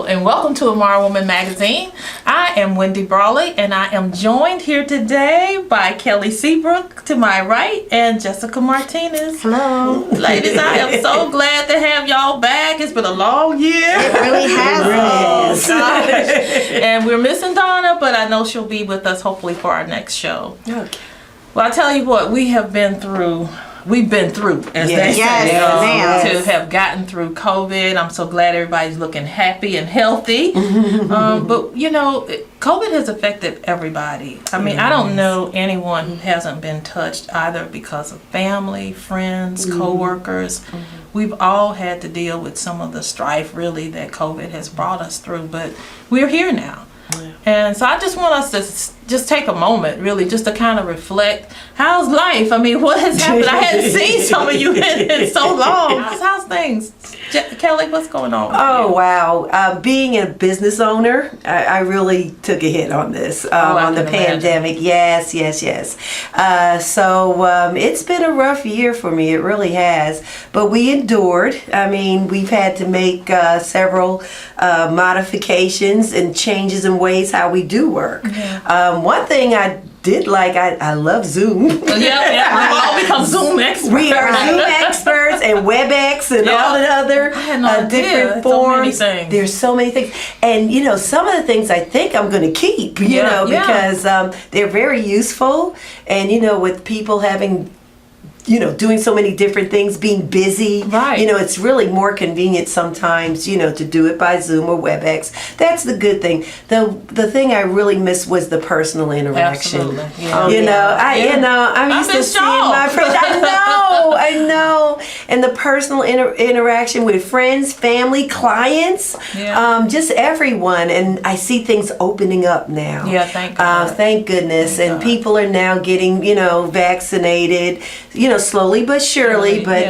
and welcome to IMARA Woman Magazine. I am Wendy Brawley, and I am joined here today by Kelly Seabrook to my right and Jessica Martinez. Hello. Ladies, I am so glad to have y'all back. It's been a long year. It really has. Gosh. And we're missing Donna, but I know she'll be with us hopefully for our next show. Okay. Well, I tell you what, we've been through, as they say, Yes. to have gotten through COVID. I'm so glad everybody's looking happy and healthy. But, you know, COVID has affected everybody. I mean, I don't know anyone who hasn't been touched either because of family, friends, coworkers. We've all had to deal with some of the strife, really, that COVID has brought us through. But we're here now. And so I just want us to just take a moment, really, just to kind of reflect. How's life? I mean, what has happened? I hadn't seen some of you in so long. How's things? Kelly, what's going on? Oh, wow. Being a business owner, I really took a hit on this, on the pandemic. Yes. So it's been a rough year for me. It really has. But we endured. I mean, we've had to make several modifications and changes in ways how we do work. One thing I did like, I love Zoom. We've all become Zoom experts. We are Zoom experts and WebEx and all the other different forms. So many things. There's so many things. And, you know, some of the things I think I'm going to keep, you know, because they're very useful. And, you know, with people having, you know, doing so many different things, being busy, you know, it's really more convenient sometimes, you know, to do it by Zoom or WebEx. That's the good thing. The thing I really missed was the personal interaction. Absolutely. I'm used to seeing my friends. I know. And the personal interaction with friends, family, clients, just everyone. And I see things opening up now. Yeah, thank God. Thank goodness. Thank God. People are now getting, you know, vaccinated, you know, slowly but surely, but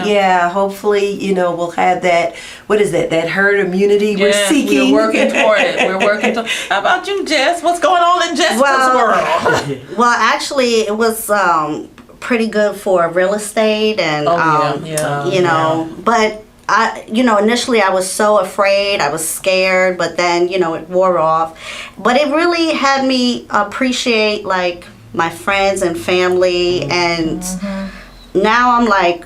hopefully, you know, we'll have that, what is that herd immunity we're seeking. We're working toward it. How about you, Jess? What's going on in Jessica's world? Well, actually, it was pretty good for real estate and, you know, but initially I was so afraid, I was scared, but then, you know, it wore off. But it really had me appreciate, like, my friends and family, and now I'm like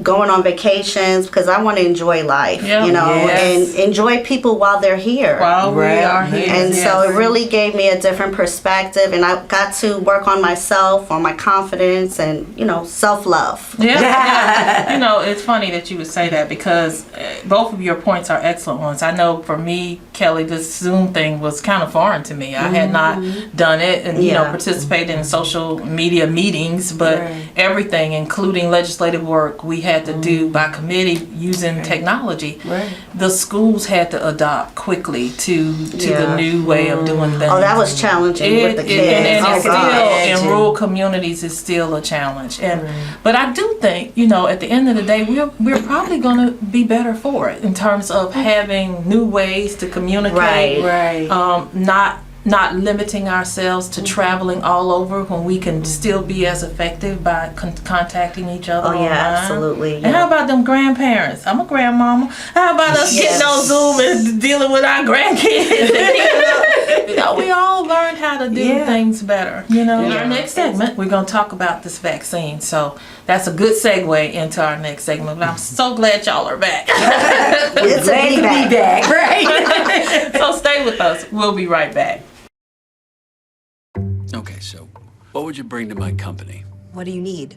going on vacations because I want to enjoy life, you know, and enjoy people while they're here. While we are here. And so it really gave me a different perspective, and I got to work on myself, on my confidence, and, you know, self-love. You know, it's funny that you would say that because both of your points are excellent ones. I know for me, Kelly, this Zoom thing was kind of foreign to me. I had not done it and, you know, participated in social media meetings, but everything, including legislative work, we had to do by committee using technology. The schools had to adopt quickly to the new way of doing things. Oh, that was challenging with the kids. And it's still, in rural communities, it's still a challenge. But I do think, you know, at the end of the day, we're probably going to be better for it in terms of having new ways to communicate. Not limiting ourselves to traveling all over when we can still be as effective by contacting each other online. Absolutely. And how about them grandparents? I'm a grandmama. How about us getting on Zoom and dealing with our grandkids? You know, we all learned how to do things better. You know, in our next segment, we're going to talk about this vaccine. So that's a good segue into our next segment. But I'm so glad y'all are back. It's glad to be back. Right. So stay with us. We'll be right back. Okay, so what would you bring to my company? What do you need?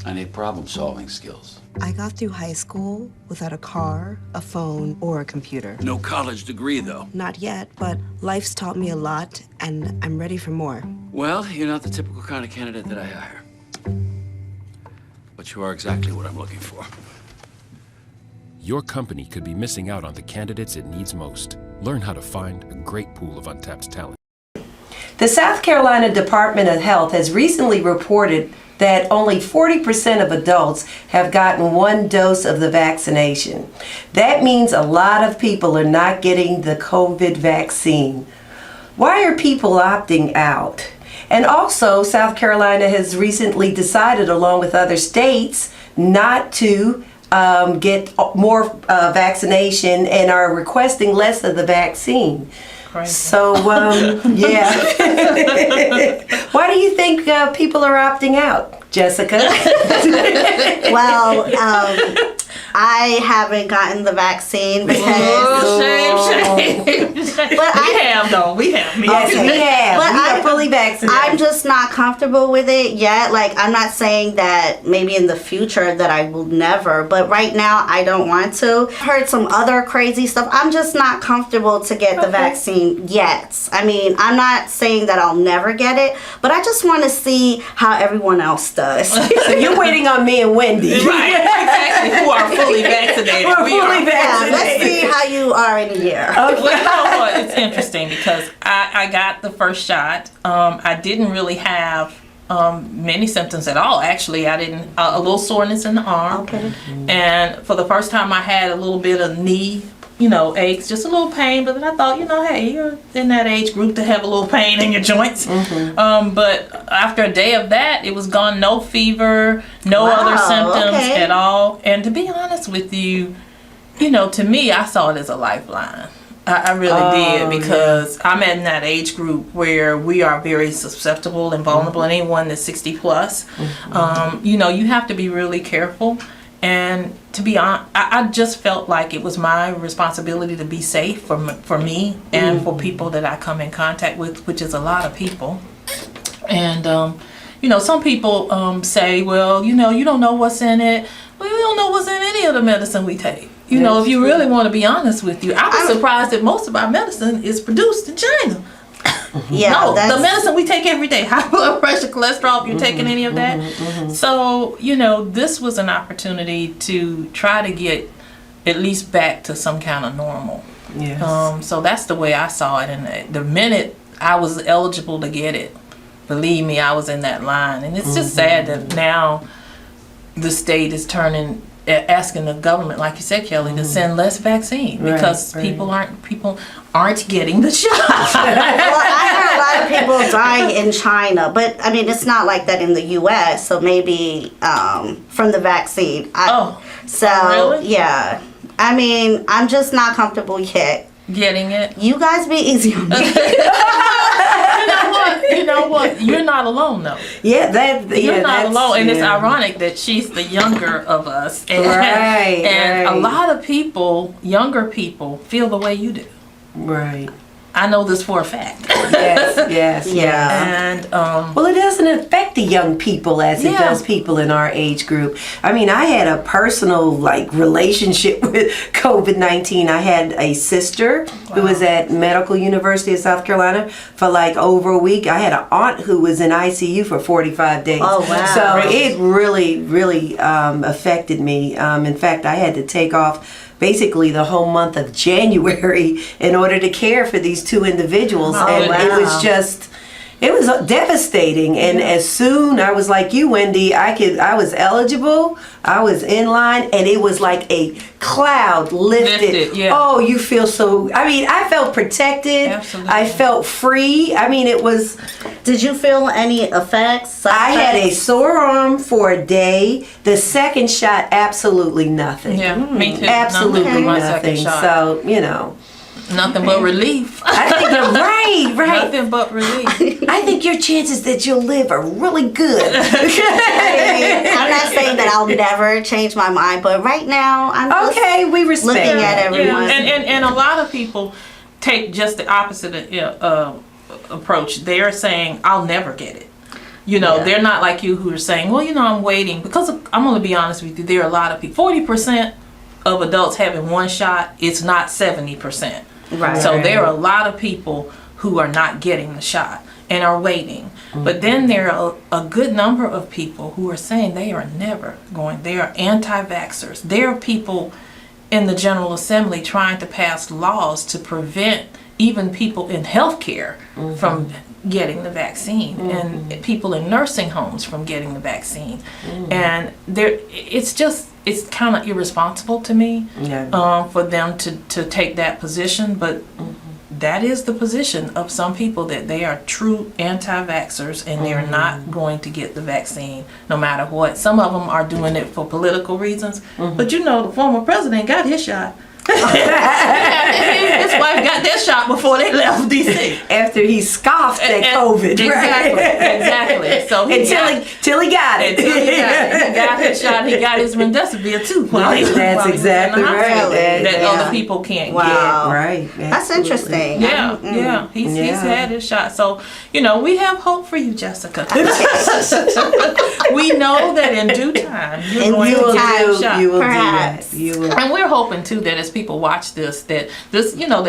I need problem-solving skills. I got through high school without a car, a phone, or a computer. No college degree, though. Not yet, but life's taught me a lot, and I'm ready for more. Well, you're not the typical kind of candidate that I hire. But you are exactly what I'm looking for. Your company could be missing out on the candidates it needs most. Learn how to find a great pool of untapped talent. The South Carolina Department of Health has recently reported that only 40% of adults have gotten one dose of the vaccination. That means a lot of people are not getting the COVID vaccine. Why are people opting out? And also, South Carolina has recently decided, along with other states, not to get more vaccination and are requesting less of the vaccine. Crazy. So, yeah. Why do you think people are opting out, Jessica? Well, I haven't gotten the vaccine because. Shame. But we have though. We have. Yes, we have. But We are fully vaccinated. I'm just not comfortable with it yet. Like, I'm not saying that maybe in the future that I will never, but right now I don't want to. I've heard some other crazy stuff. I'm just not comfortable to get the vaccine yet. I mean, I'm not saying that I'll never get it, but I just want to see how everyone else does. So you're waiting on me and Wendy. Right, exactly. Who are fully vaccinated. We're fully Yeah, vaccinated. let's see how you are in a year. Well, you know what? It's interesting because I got the first shot. I didn't really have many symptoms at all. Actually, I didn't. A little soreness in the arm. Okay. And for the first time, I had a little bit of knee, aches, just a little pain. But then I thought, hey, you're in that age group to have a little pain in your joints. But after a day of that, it was gone. No fever, no other symptoms at all. And to be honest with you, to me, I saw it as a lifeline. I really did, because I'm in that age group where we are very susceptible and vulnerable. Anyone that's 60 plus, you have to be really careful. And to be honest, I just felt like it was my responsibility to be safe for me and for people that I come in contact with, which is a lot of people. And some people say, well, you don't know what's in it. Well, we don't know what's in any of the medicine we take. If you really want to be honest with you, I was surprised that most of our medicine is produced in China. Yeah, no, the medicine we take every day, high blood pressure, cholesterol, if you're taking any of that. So, this was an opportunity to try to get at least back to some kind of normal. Yes. So that's the way I saw it. And the minute I was eligible to get it, believe me, I was in that line. And it's just sad that now the state is asking the government, like you said, Kelly, to send less vaccine because people aren't getting the shot. Well, I heard a lot of people dying in China, but I mean, it's not like that in the U.S. So maybe from the vaccine. Really? Yeah. I mean, I'm just not comfortable yet. Getting it. You guys be easy on me. You know what? You're not alone though. Yeah, you're not alone, and it's ironic that she's the younger of us, and right. A lot of people, younger people, feel the way you do. Right. I know this for a fact. Yes. And well, it doesn't affect the young people as it does people in our age group. I mean, I had a personal relationship with COVID-19. I had a sister who was at Medical University of South Carolina for over a week. I had an aunt who was in ICU for 45 days. Oh, wow. So it really affected me. In fact, I had to take off basically the whole month of January in order to care for these two individuals. It was devastating. And as soon, I was like you, Wendy, I was eligible, I was in line, and it was like a cloud lifted. Oh, you feel so, I felt protected. Absolutely. I felt free. it was. Did you feel any effects? I had a sore arm for a day. The second shot, absolutely nothing. Yeah, me too. Absolutely nothing. So, nothing but relief. I think you're right. Nothing but relief. I think your chances that you'll live are really good. I'm not saying that I'll never change my mind, but right now I'm just we respect looking at everyone. And a lot of people take just the opposite approach. They're saying, I'll never get it. They're not like you who are saying, well, I'm waiting. Because I'm going to be honest with you, there are a lot of people. 40% of adults having one shot, it's not 70%. Right. So there are a lot of people who are not getting the shot and are waiting. But then there are a good number of people who are saying they are never going. They are anti-vaxxers. There are people in the General Assembly trying to pass laws to prevent even people in healthcare from getting the vaccine, and people in nursing homes from getting the vaccine. And it's kind of irresponsible to me for them to take that position. But that is the position of some people, that they are true anti-vaxxers and they're not going to get the vaccine no matter what. Some of them are doing it for political reasons, but you know, the former president got his shot. His wife got their shot before they left D.C. After he scoffed at COVID. Exactly. So till he got it. He got his shot. He got his remdesivir too. That's exactly right. That other people can't get. Right. That's interesting. Yeah. He's had his shot. So, you know, we have hope for you, Jessica. We know that in due time you're going to get your shot. You will Perhaps. do that. You will. And we're hoping too that as people watch this, that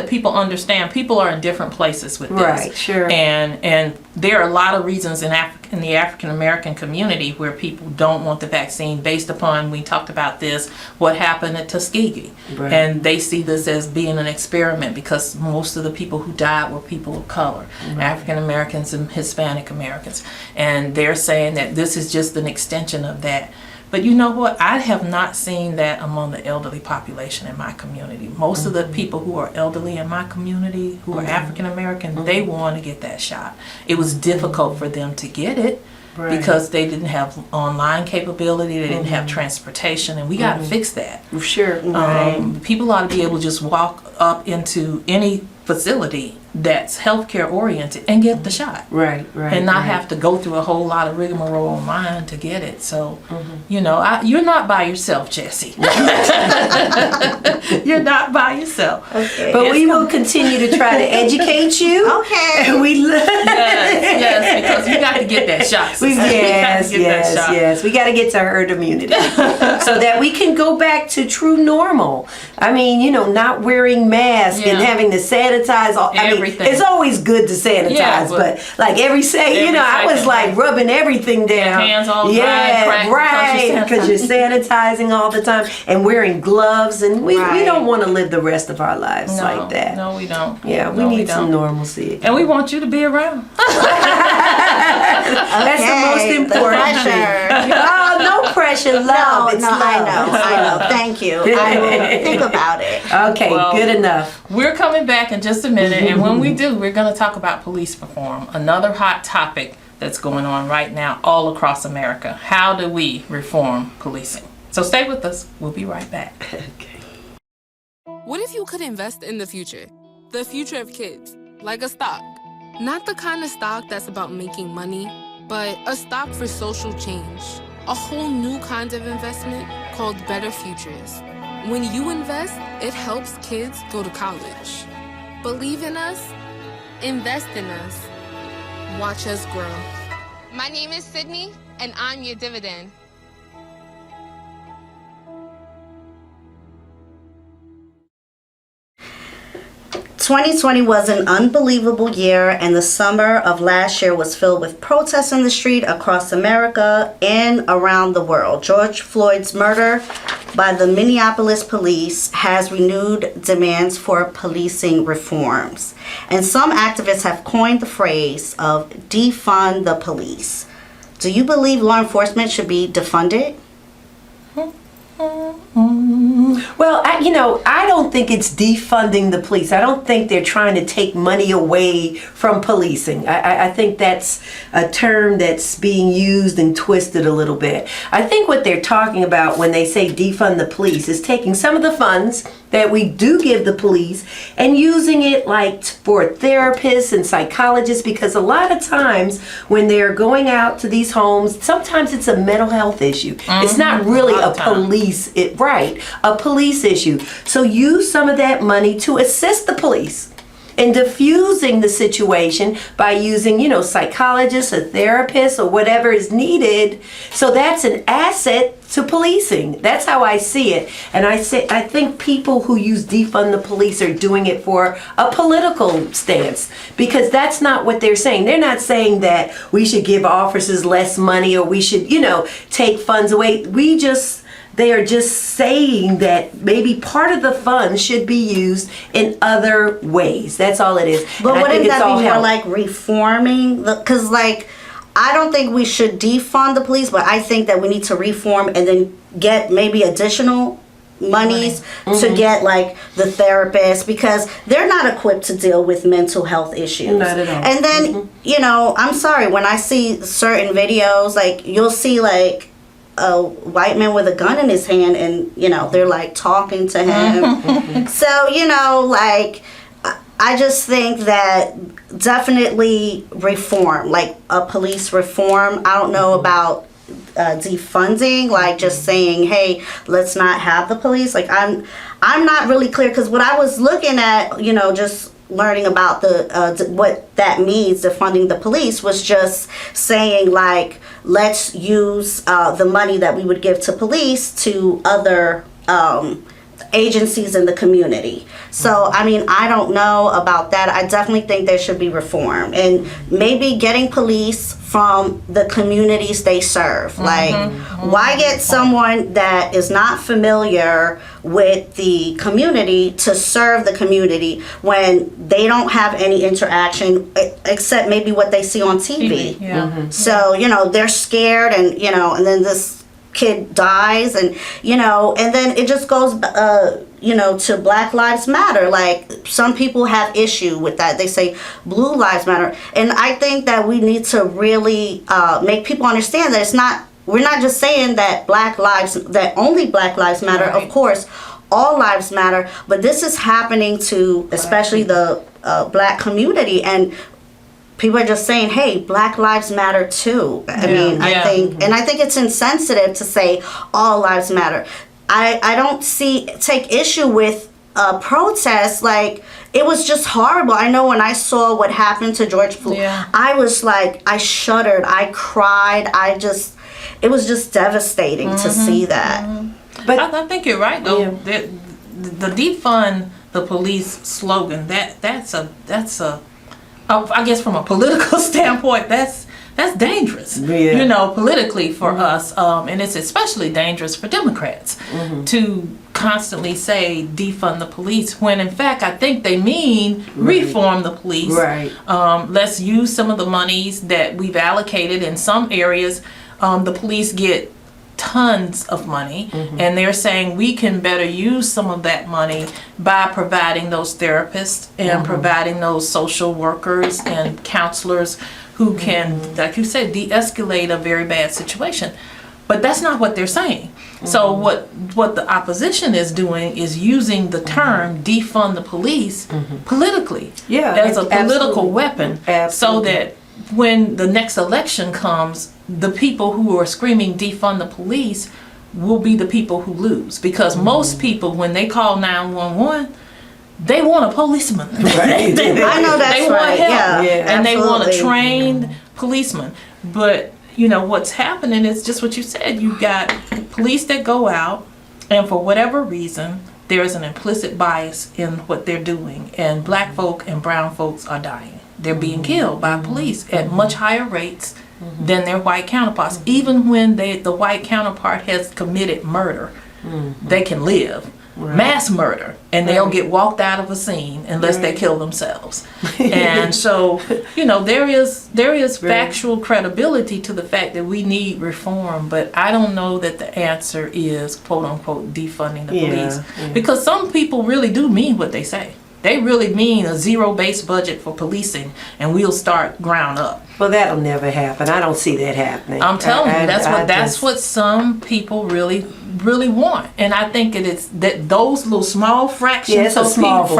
people understand people are in different places with this. Right, sure. And there are a lot of reasons in the African American community where people don't want the vaccine based upon, we talked about this, what happened at Tuskegee. Right. And they see this as being an experiment because most of the people who died were people of color, African Americans and Hispanic Americans. And they're saying that this is just an extension of that. But you know what? I have not seen that among the elderly population in my community. Most of the people who are elderly in my community, who are African American, they want to get that shot. It was difficult for them to get it because they didn't have online capability, they didn't have transportation, and we got to fix that. Sure. People ought to be able to just walk up into any facility that's healthcare oriented and get the shot. Right. And not have to go through a whole lot of rigmarole online to get it. So, you know, you're not by yourself, Jessie. You're not by yourself. Okay. But we will continue to try to educate you. Okay. And yes, because you got to get that shot. Yes. We got to get to herd immunity so that we can go back to true normal. I mean, you know, not wearing masks and having to sanitize all. Everything. It's always good to sanitize, but like I was like rubbing everything down. Hands all right, because you're sanitizing all the time and wearing gloves, and we don't want to live the rest of our lives like that. No, we don't. Yeah, we need some normalcy. And we want you to be around. That's the most important thing. Oh, no pressure, love. It's love. I know. Thank you. I will think about it. Okay, good enough. We're coming back in just a minute, and when we do, we're going to talk about police reform, another hot topic that's going on right now all across America. How do we reform policing? So stay with us. We'll be right back. Okay. What if you could invest in the future? The future of kids, like a stock. Not the kind of stock that's about making money, but a stock for social change. A whole new kind of investment called Better Futures. When you invest, it helps kids go to college. Believe in us, invest in us, watch us grow. My name is Sydney, and I'm your dividend. 2020 was an unbelievable year, and the summer of last year was filled with protests in the street across America and around the world. George Floyd's murder by the Minneapolis police has renewed demands for policing reforms. And some activists have coined the phrase of defund the police. Do you believe law enforcement should be defunded? Well, I don't think it's defunding the police. I don't think they're trying to take money away from policing. I think that's a term that's being used and twisted a little bit. I think what they're talking about when they say defund the police is taking some of the funds that we do give the police and using it like for therapists and psychologists, because a lot of times when they're going out to these homes, sometimes it's a mental health issue. It's not really a police issue. So use some of that money to assist the police in diffusing the situation by using, psychologists, a therapist, or whatever is needed. So that's an asset to policing. That's how I see it. And I think people who use defund the police are doing it for a political stance, because that's not what they're saying. They're not saying that we should give officers less money or we should, take funds away. They are just saying that maybe part of the funds should be used in other ways. That's all it is. But wouldn't that be more like reforming? Because, I don't think we should defund the police, but I think that we need to reform and then get maybe additional monies to get like the therapist, because they're not equipped to deal with mental health issues. Not at all. And then, you know, I'm sorry, when I see certain videos, like you'll see like a white man with a gun in his hand and, you know, they're like talking to him. So, you know, like I just think that definitely reform, like a police reform. I don't know about defunding, like just saying, hey, let's not have the police. Like I'm not really clear, because what I was looking at, you know, just learning about the what that means, defunding the police, was just saying like, let's use the money that we would give to police to other agencies in the community. So, I mean, I don't know about that. I definitely think there should be reform, and maybe getting police from the communities they serve. Like, why get someone that is not familiar with the community to serve the community when they don't have any interaction except maybe what they see on TV? So, you know, they're scared, and, you know, and then this kid dies, and, you know, and then it just goes you know, to Black Lives Matter. Like, some people have issue with that. They say Blue Lives Matter. And I think that we need to really make people understand that it's not, we're not just saying that that only Black Lives Matter. Of course, all lives matter, but this is happening to especially the Black community, and people are just saying, hey, Black lives matter too. I mean, I think it's insensitive to say all lives matter. I don't take issue with protests. Like, it was just horrible. I know when I saw what happened to George Floyd, I was like, I shuddered, I cried, it was just devastating to see that. But I think you're right though. The defund the police slogan, that's a I guess from a political standpoint, that's dangerous, you know, politically for us, and it's especially dangerous for Democrats to constantly say defund the police, when in fact I think they mean reform the police. Let's use some of the monies that we've allocated. In some areas, the police get tons of money, and they're saying we can better use some of that money by providing those therapists and providing those social workers and counselors who can, like you said, de-escalate a very bad situation. But that's not what they're saying. So what the opposition is doing is using the term defund the police politically, as a political weapon, so that when the next election comes, the people who are screaming defund the police will be the people who lose. Because most people, when they call 911, they want a policeman. I know that's they want help, and they want a absolutely. trained policeman. But, you know, what's happening is just what you said. You've got police that go out, and for whatever reason, there is an implicit bias in what they're doing. And Black folk and brown folks are dying. They're being killed by police at much higher rates than their white counterparts. Even when the white counterpart has committed murder, they can live. Mass murder, and they'll get walked out of a scene unless they kill themselves. And so, you know, there is factual credibility to the fact that we need reform, but I don't know that the answer is quote unquote defunding the police, because some people really do mean what they say. They really mean a zero-based budget for policing, and we'll start ground up. Well, that'll never happen. I don't see that happening. I'm telling you, that's what some people really want, and I think it is that those little small fractions of people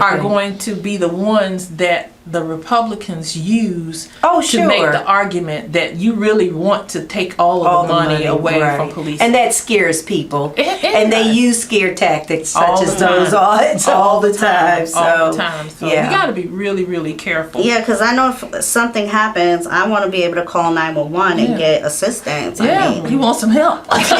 are going to be the ones that the Republicans use to make the argument that you really want to take all of the money away from police. And that scares people. And they use scare tactics such as those all the time. So we got to be really, really careful. Yeah, because I know if something happens, I want to be able to call 911 and get assistance. I mean, you want some help. Most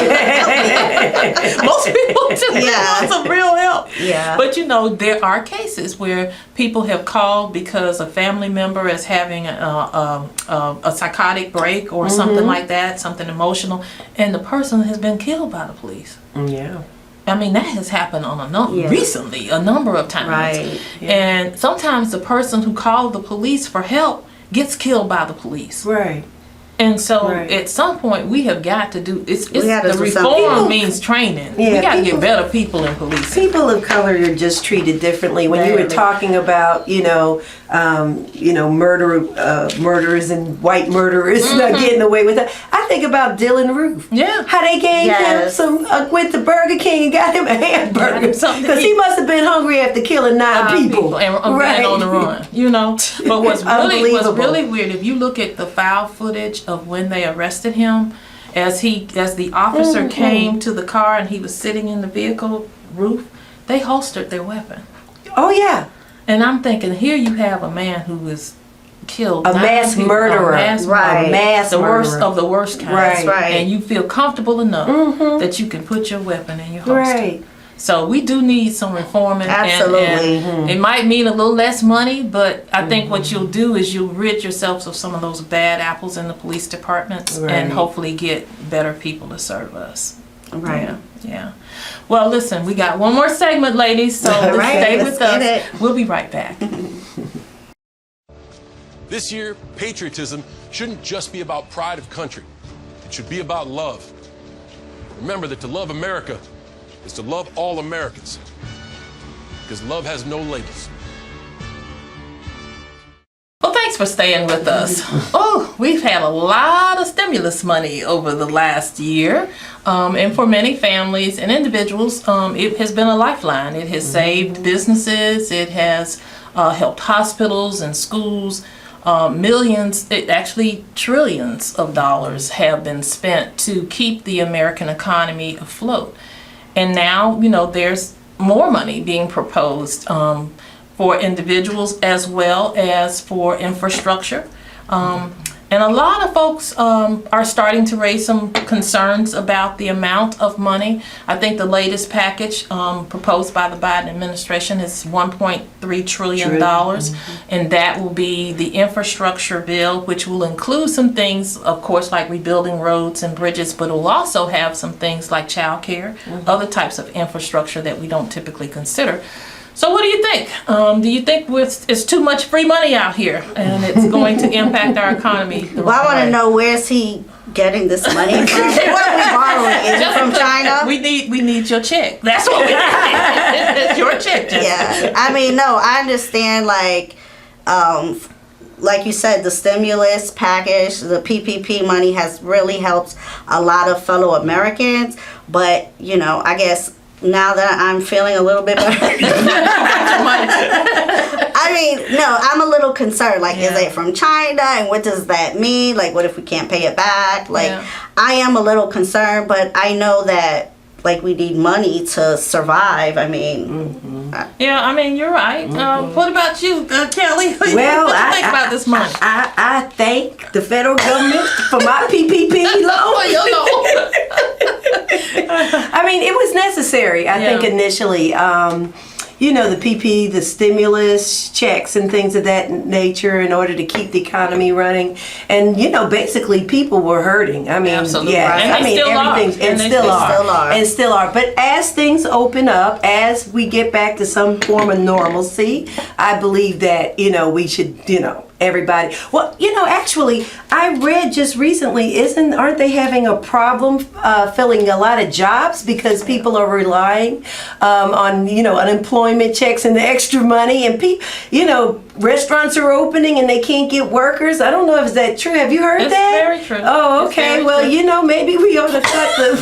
people do. They want some real help. But you know, there are cases where people have called because a family member is having a psychotic break or something like that, something emotional, and the person has been killed by the police. I mean, that has happened on recently, a number of times. And sometimes the person who called the police for help gets killed by the police. And so Right. at some point we have got to do it's We gotta the do reform something. means training. Yeah, we got to people- get better people in policing. People of color are just treated differently. When you were Badly. talking about, murderers and white murderers not getting away with it, I think about Dylan Roof. Yeah. How they gave him Yes. some, went to Burger King and got him a hamburger. him something to Because he eat. must have been hungry after killing nine people. and Right. on the run, But what's Unbelievable. really weird, if you look at the file footage of when they arrested him, as the officer came to the car and he was sitting in the vehicle roof, they holstered their weapon. Oh, yeah. And I'm thinking, here you have a man who was killed, A 9 mass people, murderer. a mass Right. murderer, Mass the worst murderer. of the worst kind. Right. That's right. And you feel comfortable enough that you can put your weapon in your holster. Right. So we do need some reforming. Absolutely. And it might mean a little less money, but I think what you'll do is you'll rid yourselves of some of those bad apples in the police departments Right. and hopefully get better people to serve us. Right. Yeah. Well, listen, we got one more segment, ladies, so All right, stay let's with get us. it. We'll be right back. This year, patriotism shouldn't just be about pride of country. It should be about love. Remember that to love America is to love all Americans. Because love has no labels. Well, thanks for staying with us. Oh, we've had a lot of stimulus money over the last year. And for many families and individuals, it has been a lifeline. It has saved businesses. It has helped hospitals and schools. Millions, actually trillions of dollars have been spent to keep the American economy afloat. And now, there's more money being proposed for individuals as well as for infrastructure. And a lot of folks are starting to raise some concerns about the amount of money. I think the latest package proposed by the Biden administration is $1.3 trillion. And that will be the infrastructure bill, which will include some things, of course, like rebuilding roads and bridges, but it will also have some things like childcare, other types of infrastructure that we don't typically consider. So what do you think? Do you think it's too much free money out here and it's going to impact our economy? Well, I want to know, where's he getting this money from? What are we borrowing? Is it from China? We need your check. That's what we need. It's your check. Jessica. Yeah. I mean, no, I understand, like you said, the stimulus package, the PPP money has really helped a lot of fellow Americans. But, I guess now that I'm feeling a little bit better. I mean, no, I'm a little concerned. Like, is it from China? And what does that mean? Like, what if we can't pay it back? Like, I am a little concerned, but I know that, we need money to survive. I mean... you're right. What about you, Kelly? Well, what do you think about this money? I thank the federal government for my PPP loan. I mean, it was necessary, I think, initially. The stimulus checks and things of that nature in order to keep the economy running. And, basically people were hurting. I mean, Absolutely. yeah. And I mean, still everything, are. and They still are. still are. And still are. But as things open up, as we get back to some form of normalcy, I believe that, we should, everybody. Well, actually, I read just recently, aren't they having a problem filling a lot of jobs because people are relying on, unemployment checks and the extra money, and restaurants are opening and they can't get workers. I don't know if that's true. Have you heard It's that? very true. Oh, It's okay. very Well, true. maybe we ought to cut the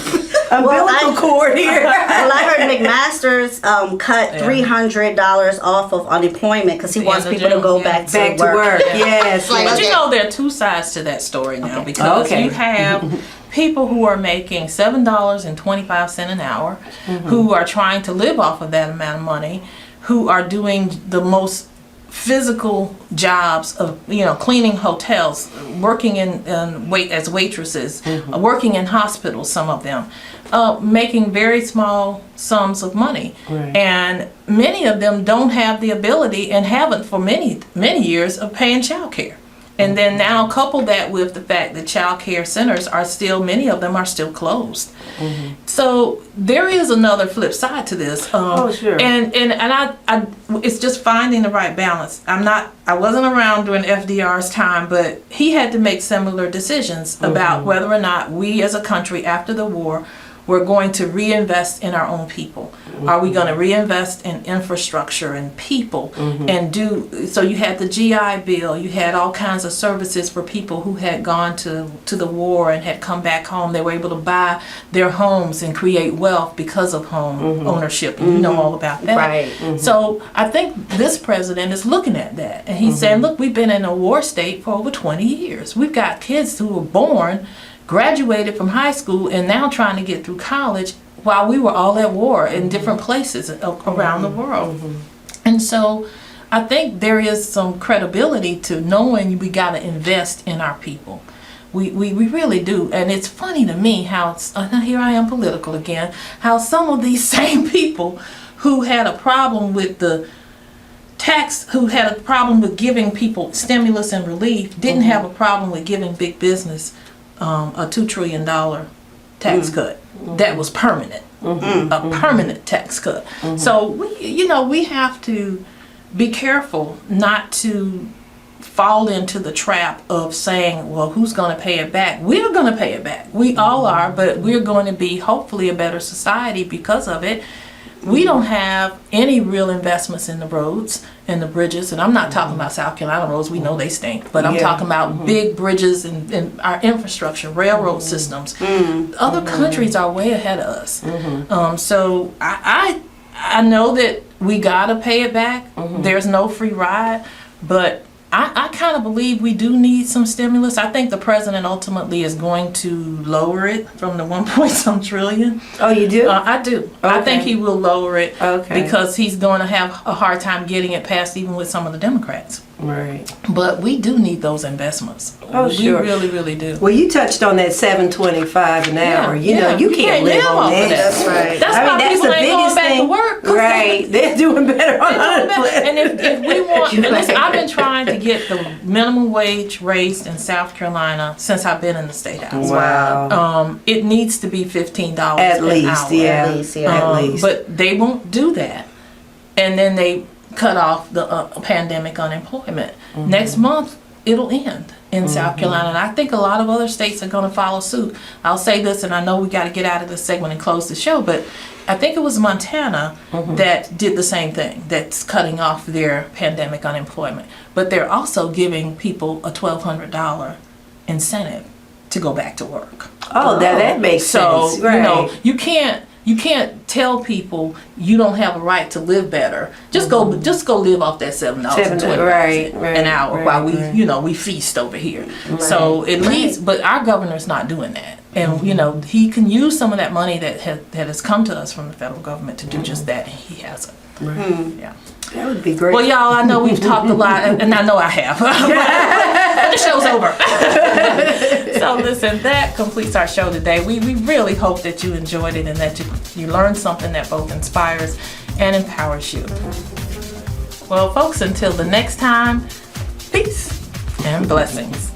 umbilical cord here. Well, I heard McMaster's cut $300 off of unemployment because he wants end of people to June, go yeah. back to Back to work. work. Yes. Like, But okay. there are two sides to that story now because Okay. you have people who are making $7.25 an hour, who are trying to live off of that amount of money, who are doing the most physical jobs of cleaning hotels, working as waitresses, working in hospitals, some of them, making very small sums of money. Right. And many of them don't have the ability and haven't for many years of paying child care. And then now couple that with the fact that child care centers are still, many of them are still closed. So there is another flip side to this. Sure. And I it's just finding the right balance. I wasn't around during FDR's time, but he had to make similar decisions about whether or not we as a country after the war we're going to reinvest in our own people. Are we going to reinvest in infrastructure and people and so you had the GI Bill, you had all kinds of services for people who had gone to the war and had come back home. They were able to buy their homes and create wealth because of home ownership. And you know all about that. Right. So I think this president is looking at that and he's saying, look, we've been in a war state for over 20 years. We've got kids who were born, graduated from high school, and now trying to get through college while we were all at war in different places around the world. And so I think there is some credibility to knowing we got to invest in our people. We really do. And it's funny to me how, here I am political again, how some of these same people who had a problem with who had a problem with giving people stimulus and relief didn't have a problem with giving big business a $2 trillion tax cut that was permanent, a permanent tax cut. So we have to be careful not to fall into the trap of saying, well, who's going to pay it back? We're going to pay it back. We all are, but we're going to be hopefully a better society because of it. We don't have any real investments in the roads and the bridges, and I'm not talking about South Carolina roads, we know they stink, but I'm talking about big bridges and our infrastructure, railroad systems. Other countries are way ahead of us. So I know that we gotta pay it back. There's no free ride, but I kind of believe we do need some stimulus. I think the president ultimately is going to lower it from the 1.some trillion. Oh, you do? I do. Okay. I think he will lower it Okay. because he's going to have a hard time getting it passed even with some of the Democrats. Right. But we do need those investments. Oh, sure. We really, really do. Well, you touched on that $7.25 an hour. You know, you can't live on that. That's right. That's why that's people the ain't going biggest back thing. to work. Right. They're doing better on unemployment. And if we want, and listen, I've been trying to get the minimum wage raised in South Carolina since I've been in the State House. Wow. It needs to be $15 At an least, hour. yeah. At least, yeah. At least. But they won't do that. And then they cut off the pandemic unemployment. Next month, it'll end in South Carolina. And I think a lot of other states are going to follow suit. I'll say this, and I know we got to get out of this segment and close the show, but I think it was Montana that did the same thing, that's cutting off their pandemic unemployment. But they're also giving people a $1,200 incentive to go back to work. Oh, that makes sense. So, Right. you can't tell people you don't have a right to live better. Just go live off that $7.20 right, an hour while we right. we feast over here. So at least, but our governor's not doing that, and he can use some of that money that has come to us from the federal government to do just that. He hasn't. Yeah. That would be great. Well, y'all, I know we've talked a lot, and I know I have. But the show's over. So listen, that completes our show today. We really hope that you enjoyed it and that you learned something that both inspires and empowers you. Well, folks, until the next time, peace and blessings.